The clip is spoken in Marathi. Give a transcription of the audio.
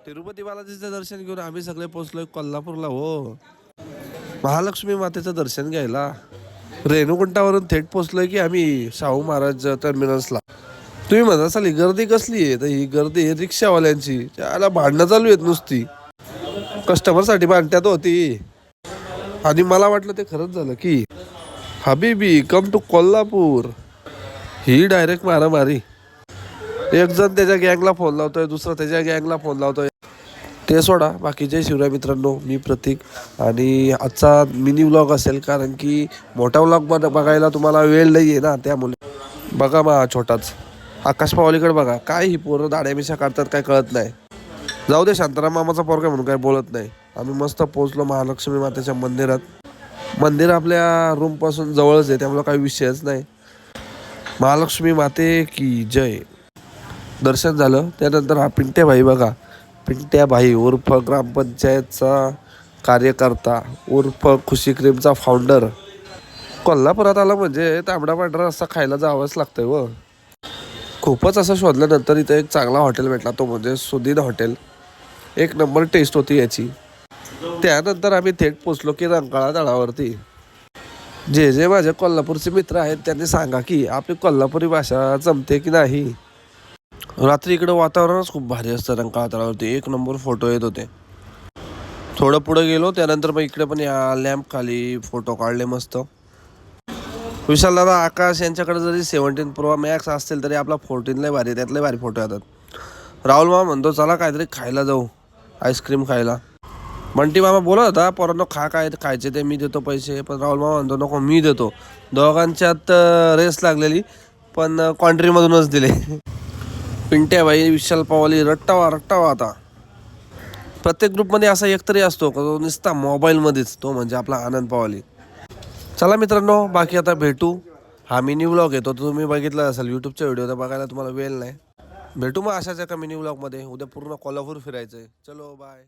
तिरुपती बालाजीचं दर्शन घेऊन आम्ही सगळे पोहोचलोय कोल्हापूरला हो. महालक्ष्मी मातेचं दर्शन घ्यायला रेणुकुंटावरून थेट पोहोचलोय की आम्ही शाहू महाराज टर्मिनसला. तुम्ही म्हणा असाल ही गर्दी कसली आहे, तर ही गर्दी आहे रिक्षावाल्यांची. त्याला भांडणं चालू आहेत नुसती, कस्टमरसाठी भांडत्यात होती. आणि मला वाटलं ते खरंच झालं की हबीबी कम टू कोल्हापूर. ही डायरेक्ट मारामारी. एक जण त्याच्या गँगला फोन लावतोय, दुसरा त्याच्या गँगला फोन लावतोय. ते सोडा, बाकीचे शिवराय मित्रांनो, मी प्रतीक. आणि आजचा मिनी व्लॉग असेल, कारण की मोठा व्लॉग बघायला तुम्हाला वेळ नाही आहे ना, त्यामुळे बघा मग छोटाच. आकाश पावलीकडे बघा, काय ही पोरं दाड्या मिशा काढतात काय कळत नाही. जाऊ दे, शांताराम मामाचा पोरगा म्हणून काय बोलत नाही. आम्ही मस्त पोहोचलो महालक्ष्मी मातेच्या मंदिरात. मंदिर आपल्या रूमपासून जवळच आहे, त्यामुळे काही विषयच नाही. महालक्ष्मी माते की जय. दर्शन झालं. त्यानंतर हा पिंट्या भाई बघा, पिंट्या भाई उर्फ ग्रामपंचायतचा कार्यकर्ता उर्फ खुशी क्रीमचा फाउंडर. कोल्हापुरात आला म्हणजे तांबडा पांढरा रस्सा खायला जावंच लागतंय व. खूपच असं शोधल्यानंतर इथं एक चांगला हॉटेल भेटला, तो म्हणजे सुदीन हॉटेल. एक नंबर टेस्ट होती याची. त्यानंतर आम्ही थेट पोचलो की रंकाळा तळावरती. जे जे माझे कोल्हापूरचे मित्र आहेत त्यांनी सांगा की आपली कोल्हापुरी भाषा जमते की नाही. रात्री इकडं वातावरणच खूप भारी असतं रंकाळा तळावरती. एक नंबर फोटो येत होते. थोडं पुढे गेलो त्यानंतर मग इकडे पण या लॅम्प खाली फोटो काढले मस्त. विशाल दादा आकाश यांच्याकडे जरी 17 Pro Max असतील तरी आपला 14 लय भारी, त्यातले भारी फोटो येतात. राहुल मामा म्हणतो चला काहीतरी खायला जाऊ, आईस्क्रीम खायला. बंटी मामा बोलत होता पोरांनो खा, काय खायचे ते मी देतो पैसे, पण राहुल मामा म्हणतो नको मी देतो. दोघांच्यात रेस लागलेली, पण कॉन्ट्रीमधूनच दिले. पिंट्या भाई विशाल पवाली रट्टावा रट्टावा. आता प्रत्येक ग्रुपमध्ये असा एकतरी असतो का तो नुसता मोबाईलमध्येच, तो म्हणजे आपला आनंद पवाली. चला मित्रांनो, बाकी आता भेटू. हा मिनी व्लॉग येतो, तो तुम्ही बघितला असेल यूट्यूबच्या व्हिडिओ, तर बघायला तुम्हाला वेळ नाही. भेटू मग अशाच एका मिनी व्लॉगमध्ये. उद्या पूर्ण कोल्हापूर फिरायचं आहे. चलो बाय.